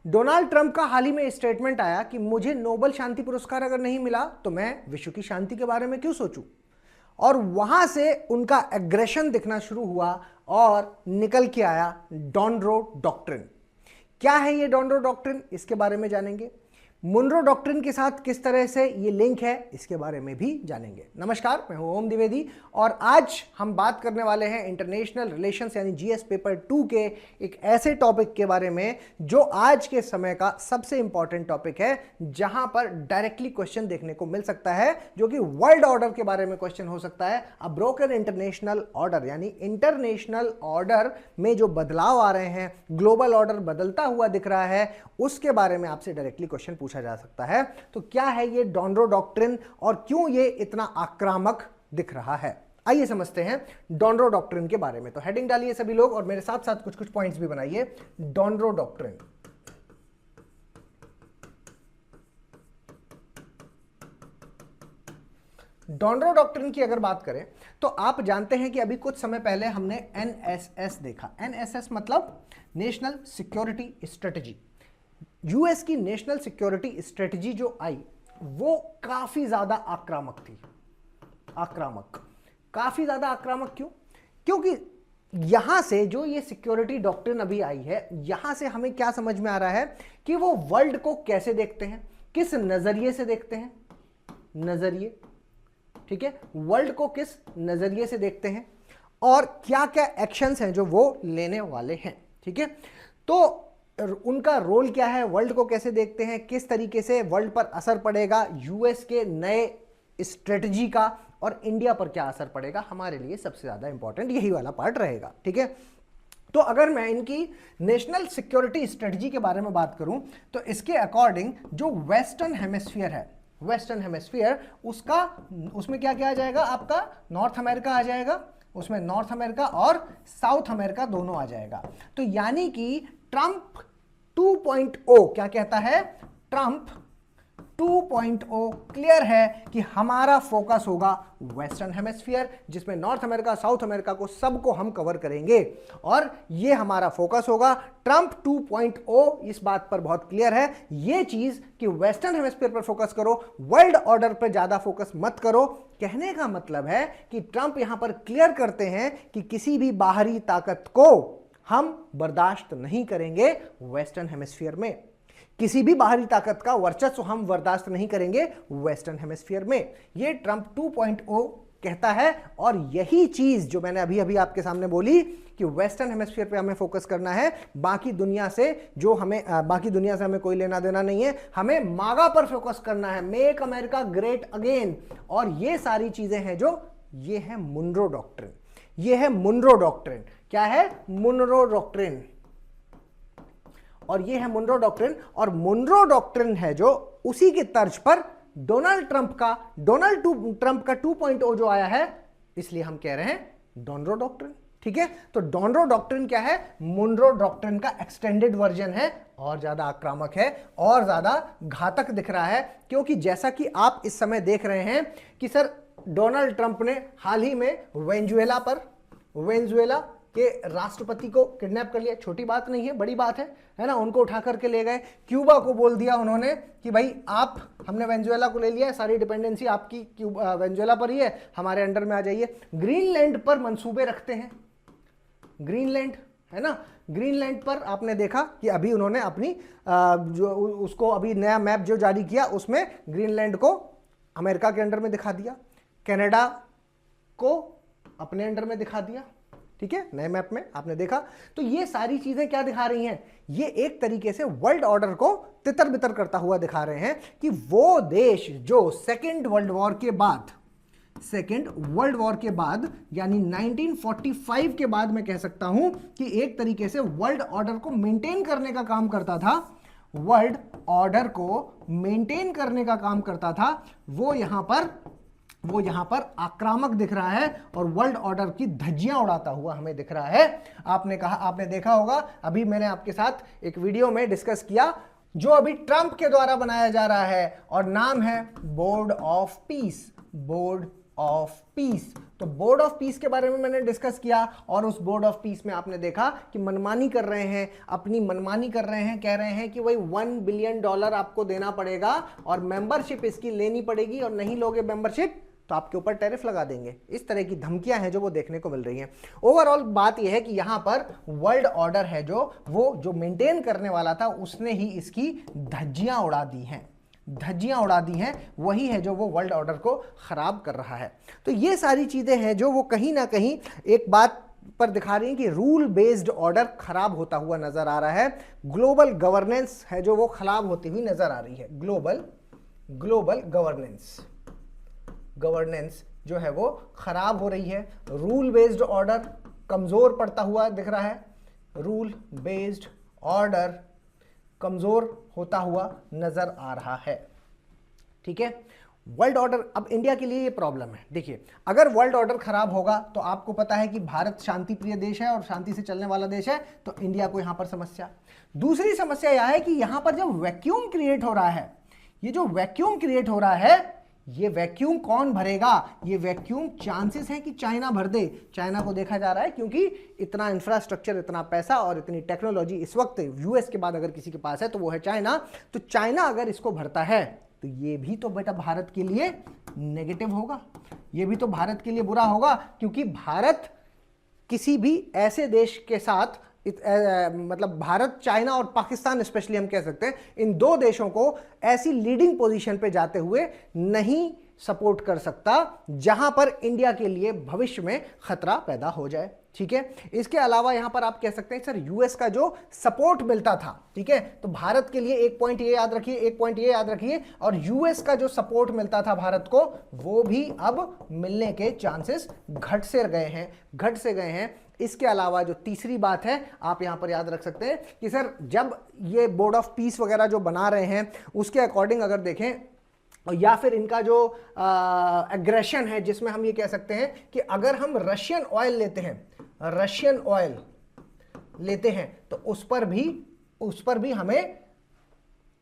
Donald Trump का हाल ही में statement आया कि मुझे नोबेल शांति पुरस्कार अगर नहीं मिला तो मैं विश्व की शांति के बारे में क्यों सोचूं। और वहां से उनका एग्रेशन दिखना शुरू हुआ और निकल के आया डॉनरो डॉक्ट्रिन। क्या है ये डॉनरो डॉक्ट्रिन, इसके बारे में जानेंगे। मुनरो डॉक्ट्रिन के साथ किस तरह से ये लिंक है, इसके बारे में भी जानेंगे। नमस्कार, मैं हूं ओम द्विवेदी और आज हम बात करने वाले हैं इंटरनेशनल रिलेशंस यानी जीएस पेपर 2 के एक ऐसे टॉपिक के बारे में जो आज के समय का सबसे इंपॉर्टेंट टॉपिक है, जहां पर डायरेक्टली क्वेश्चन देखने को मिल सकता है, जो कि वर्ल्ड ऑर्डर के बारे में क्वेश्चन हो सकता है। अ ब्रोकन इंटरनेशनल ऑर्डर यानी इंटरनेशनल ऑर्डर में जो बदलाव आ रहे हैं, ग्लोबल ऑर्डर बदलता हुआ दिख रहा है, उसके बारे में आपसे डायरेक्टली क्वेश्चन पूछा जा सकता है। तो क्या है ये डॉनरो डॉक्ट्रिन और क्यों ये इतना आक्रामक दिख रहा है, आइए समझते हैं डॉनरो डॉक्ट्रिन के बारे में। तो हेडिंग डालिए सभी लोग और मेरे साथ साथ कुछ कुछ पॉइंट्स भी बनाइए। डॉनरो डॉक्ट्रिन, डॉनरो डॉक्ट्रिन की अगर बात करें तो आप जानते हैं कि अभी कुछ समय पहले हमने एनएसएस देखा। एनएसएस मतलब नेशनल सिक्योरिटी स्ट्रेटजी। यूएस की नेशनल सिक्योरिटी स्ट्रेटजी जो आई वो काफी ज्यादा आक्रामक थी। काफी ज्यादा आक्रामक क्यों? क्योंकि यहां से जो ये सिक्योरिटी डॉक्ट्रिन अभी आई है, यहां से हमें क्या समझ में आ रहा है कि वो वर्ल्ड को कैसे देखते हैं, किस नजरिए से देखते हैं। नजरिए, ठीक है, वर्ल्ड को किस नजरिए से देखते हैं और क्या क्या एक्शंस हैं जो वो लेने वाले हैं। ठीक है, तो उनका रोल क्या है, वर्ल्ड को कैसे देखते हैं, किस तरीके से वर्ल्ड पर असर पड़ेगा यूएस के नए स्ट्रेटजी का, और इंडिया पर क्या असर पड़ेगा, हमारे लिए सबसे ज्यादा इंपॉर्टेंट यही वाला पार्ट रहेगा। ठीक है, तो अगर मैं इनकी नेशनल सिक्योरिटी स्ट्रेटजी के बारे में बात करूं तो इसके अकॉर्डिंग जो वेस्टर्न हेमिस्फीयर है, वेस्टर्न हेमिस्फीयर उसमें क्या क्या आ जाएगा, आपका नॉर्थ अमेरिका आ जाएगा, उसमें नॉर्थ अमेरिका और साउथ अमेरिका दोनों आ जाएगा। तो यानी कि ट्रंप 2.0 क्या कहता है, ट्रंप 2.0 क्लियर है कि हमारा फोकस होगा वेस्टर्न हेमिस्फीयर, जिसमें नॉर्थ अमेरिका, साउथ अमेरिका को सबको हम कवर करेंगे और ये हमारा फोकस होगा। ट्रंप 2.0 इस बात पर बहुत क्लियर है, ये चीज कि वेस्टर्न हेमिस्फीयर पर फोकस करो, वर्ल्ड ऑर्डर पर ज्यादा फोकस मत करो। कहने का मतलब है कि ट्रंप यहां पर क्लियर करते हैं कि किसी भी बाहरी ताकत को हम बर्दाश्त नहीं करेंगे वेस्टर्न हेमिस्फीयर में, किसी भी बाहरी ताकत का वर्चस्व हम बर्दाश्त नहीं करेंगे वेस्टर्न हेमिस्फीयर में। ये ट्रंप 2.0 कहता है और यही चीज जो मैंने अभी अभी आपके सामने बोली कि वेस्टर्न हेमिस्फीयर पे हमें फोकस करना है, बाकी दुनिया से हमें कोई लेना देना नहीं है, हमें मागा पर फोकस करना है, मेक अमेरिका ग्रेट अगेन। और ये सारी चीजें हैं जो ये है मुनरो डॉक्ट्रिन, ये है मुनरो डॉक्ट्रिन। क्या है, मुनरो डॉक्ट्रिन, और ये है मुनरो डॉक्ट्रिन। और मुनरो डॉक्ट्रिन है जो उसी की तर्ज पर डोनाल्ड ट्रंप का 2.0 जो आया है, इसलिए हम कह रहे हैं डॉनरो डॉक्ट्रिन। ठीक है, तो डॉनरो डॉक्ट्रिन क्या है, मुनरो डॉक्ट्रिन का एक्सटेंडेड वर्जन है और ज्यादा आक्रामक है और ज्यादा घातक दिख रहा है। क्योंकि जैसा कि आप इस समय देख रहे हैं कि सर डोनाल्ड ट्रंप ने हाल ही में वेनेजुएला के राष्ट्रपति को किडनैप कर लिया। छोटी बात नहीं है, बड़ी बात है ना। उनको उठा करके ले गए, क्यूबा को बोल दिया उन्होंने कि भाई हमने वेनेजुएला को ले लिया, सारी डिपेंडेंसी आपकी वेनेजुएला पर ही है, हमारे अंडर में आ जाइए। ग्रीनलैंड पर मंसूबे रखते हैं, ग्रीनलैंड है ना, ग्रीनलैंड पर आपने देखा कि अभी उन्होंने अपनी जो उसको अभी नया मैप जो जारी किया उसमें ग्रीनलैंड को अमेरिका के अंडर में दिखा दिया, कनाडा को अपने अंडर में दिखा दिया। ठीक है, नए मैप में आपने देखा। तो ये सारी चीजें क्या दिखा रही हैं, ये एक तरीके से वर्ल्ड ऑर्डर को तितर बितर करता हुआ दिखा रहे हैं कि वो देश जो सेकेंड वर्ल्ड वॉर के बाद यानी 1945 के बाद मैं कह सकता हूं कि एक तरीके से वर्ल्ड ऑर्डर को मेंटेन करने का काम करता था, वर्ल्ड ऑर्डर को मेंटेन करने का काम करता था, वो यहां पर आक्रामक दिख रहा है और वर्ल्ड ऑर्डर की धज्जियां उड़ाता हुआ हमें दिख रहा है। आपने देखा होगा, अभी मैंने आपके साथ एक वीडियो में डिस्कस किया जो अभी ट्रंप के द्वारा बनाया जा रहा है और नाम है board of peace, board of peace. तो बोर्ड ऑफ पीस के बारे में मैंने डिस्कस किया और उस बोर्ड ऑफ पीस में आपने देखा कि मनमानी कर रहे हैं, अपनी मनमानी कर रहे हैं, कह रहे हैं कि वही $1 बिलियन आपको देना पड़ेगा और मेंबरशिप इसकी लेनी पड़ेगी और नहीं लोगे मेंबरशिप तो आपके ऊपर टैरिफ लगा देंगे। इस तरह की धमकियां हैं जो वो देखने को मिल रही हैं। ओवरऑल बात यह है कि यहां पर वर्ल्ड ऑर्डर है जो मेंटेन करने वाला था उसने ही इसकी धज्जियां उड़ा दी हैं, धज्जियां उड़ा दी हैं, वही है जो वो वर्ल्ड ऑर्डर को खराब कर रहा है। तो ये सारी चीजें हैं जो वो कहीं ना कहीं एक बात पर दिखा रही हैं कि रूल बेस्ड ऑर्डर खराब होता हुआ नजर आ रहा है, ग्लोबल गवर्नेंस है जो वो खराब होती हुई नजर आ रही है। ग्लोबल गवर्नेंस जो है वो खराब हो रही है, रूल बेस्ड ऑर्डर कमजोर पड़ता हुआ दिख रहा है, रूल बेस्ड ऑर्डर कमजोर होता हुआ नजर आ रहा है। ठीक है, वर्ल्ड ऑर्डर, अब इंडिया के लिए ये प्रॉब्लम है। देखिए, अगर वर्ल्ड ऑर्डर खराब होगा तो आपको पता है कि भारत शांति प्रिय देश है और शांति से चलने वाला देश है, तो इंडिया को यहां पर समस्या। दूसरी समस्या यह है कि यहां पर जब वैक्यूम क्रिएट हो रहा है, ये जो वैक्यूम क्रिएट हो रहा है, ये वैक्यूम कौन भरेगा? ये वैक्यूम चांसेस है कि चाइना भर दे। चाइना को देखा जा रहा है क्योंकि इतना इंफ्रास्ट्रक्चर, इतना पैसा और इतनी टेक्नोलॉजी इस वक्त यूएस के बाद अगर किसी के पास है तो वो है चाइना। तो चाइना अगर इसको भरता है तो ये भी तो बेटा भारत के लिए नेगेटिव होगा, ये भी तो भारत के लिए बुरा होगा, क्योंकि भारत किसी भी ऐसे देश के साथ मतलब भारत, चाइना और पाकिस्तान स्पेशली हम कह सकते हैं, इन दो देशों को ऐसी लीडिंग पोजीशन पे जाते हुए नहीं सपोर्ट कर सकता जहां पर इंडिया के लिए भविष्य में खतरा पैदा हो जाए। ठीक है, इसके अलावा यहां पर आप कह सकते हैं सर यूएस का जो सपोर्ट मिलता था, ठीक है, तो भारत के लिए एक पॉइंट ये याद रखिए, एक पॉइंट ये याद रखिए, और यूएस का जो सपोर्ट मिलता था भारत को वो भी अब मिलने के चांसेस घट से गए हैं। इसके अलावा जो तीसरी बात है आप यहां पर याद रख सकते हैं कि सर जब ये बोर्ड ऑफ पीस वगैरह जो बना रहे हैं उसके अकॉर्डिंग अगर देखें, या फिर इनका जो एग्रेशन है जिसमें हम ये कह सकते हैं कि अगर हम रशियन ऑयल लेते हैं तो उस पर भी हमें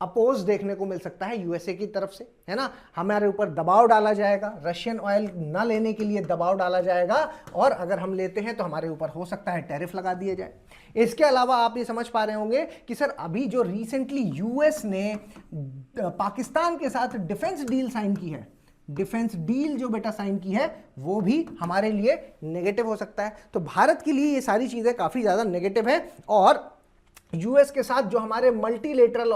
अपोज देखने को मिल सकता है यूएसए की तरफ से, है ना। हमारे ऊपर दबाव डाला जाएगा, रशियन ऑयल ना लेने के लिए दबाव डाला जाएगा, और अगर हम लेते हैं तो हमारे ऊपर हो सकता है टैरिफ लगा दिए जाए। इसके अलावा आप ये समझ पा रहे होंगे कि सर अभी जो रिसेंटली यूएस ने पाकिस्तान के साथ डिफेंस डील साइन की है, डिफेंस डील जो बेटा साइन की है वो भी हमारे लिए नेगेटिव हो सकता है। तो भारत के लिए ये सारी चीजें काफी ज्यादा नेगेटिव है, और यूएस के साथ जो हमारे मल्टीलेटरल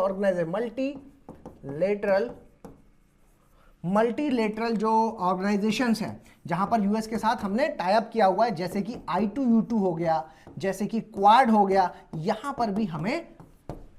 जो ऑर्गेनाइजेशंस हैं जहां पर यूएस के साथ हमने टाई अप किया हुआ है, जैसे कि I2U2 हो गया, जैसे कि क्वाड हो गया, यहां पर भी हमें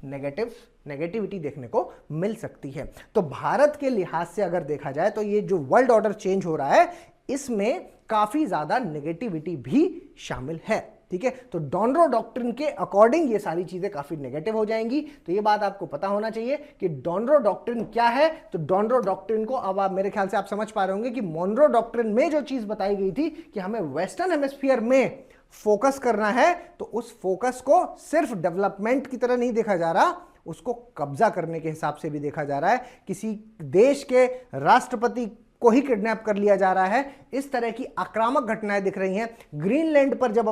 नेगेटिविटी देखने को मिल सकती है। तो भारत के लिहाज से अगर देखा जाए तो ये जो वर्ल्ड ऑर्डर चेंज हो रहा है इसमें काफी ज्यादा नेगेटिविटी भी शामिल है। ठीक है, तो डॉनरो डॉक्ट्रिन के अकॉर्डिंग ये सारी चीजें काफी नेगेटिव हो जाएंगी। तो ये बात आपको पता होना चाहिए कि डॉनरो डॉक्ट्रिन क्या है। तो डॉनरो डॉक्ट्रिन को अब आप मेरे ख्याल से आप समझ पा रहे होंगे कि मोनरो डॉक्ट्रिन में जो चीज बताई गई थी कि हमें वेस्टर्न हेमिस्फीयर में फोकस करना है, तो उस फोकस को सिर्फ डेवलपमेंट की तरह नहीं देखा जा रहा, उसको कब्जा करने के हिसाब से भी देखा जा रहा है। किसी देश के राष्ट्रपति को ही किडनैप कर लिया जा रहा है। इस तरह की आक्रामक घटनाएं दिख रही हैं। ग्रीनलैंड पर जब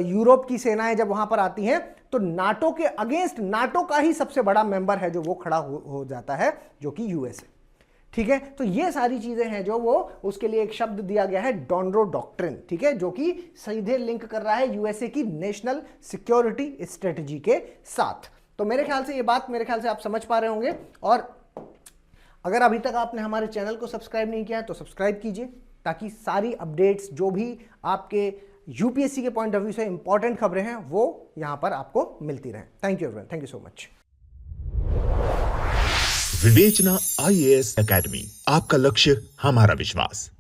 यूरोप की सेनाएं जब वहां पर आती हैं तो नाटो के अगेंस्ट, नाटो का ही सबसे बड़ा मेंबर है जो वो खड़ा हो जाता है, जो कि यूएस है। ठीक है, तो ये सारी चीजें हैं जो वो उसके लिए एक शब्द दिया गया है डॉनरो डॉक्ट्रिन, ठीक है, जो कि सीधे लिंक कर रहा है यूएसए की नेशनल सिक्योरिटी स्ट्रेटजी के साथ। तो मेरे ख्याल से ये बात आप समझ पा रहे होंगे, और अगर अभी तक आपने हमारे चैनल को सब्सक्राइब नहीं किया है तो सब्सक्राइब कीजिए, ताकि सारी अपडेट्स जो भी आपके यूपीएससी के पॉइंट ऑफ व्यू से इंपॉर्टेंट खबरें हैं वो यहां पर आपको मिलती रहें। Thank you everyone, thank you so much. विवेचना IAS एकेडमी, आपका लक्ष्य हमारा विश्वास।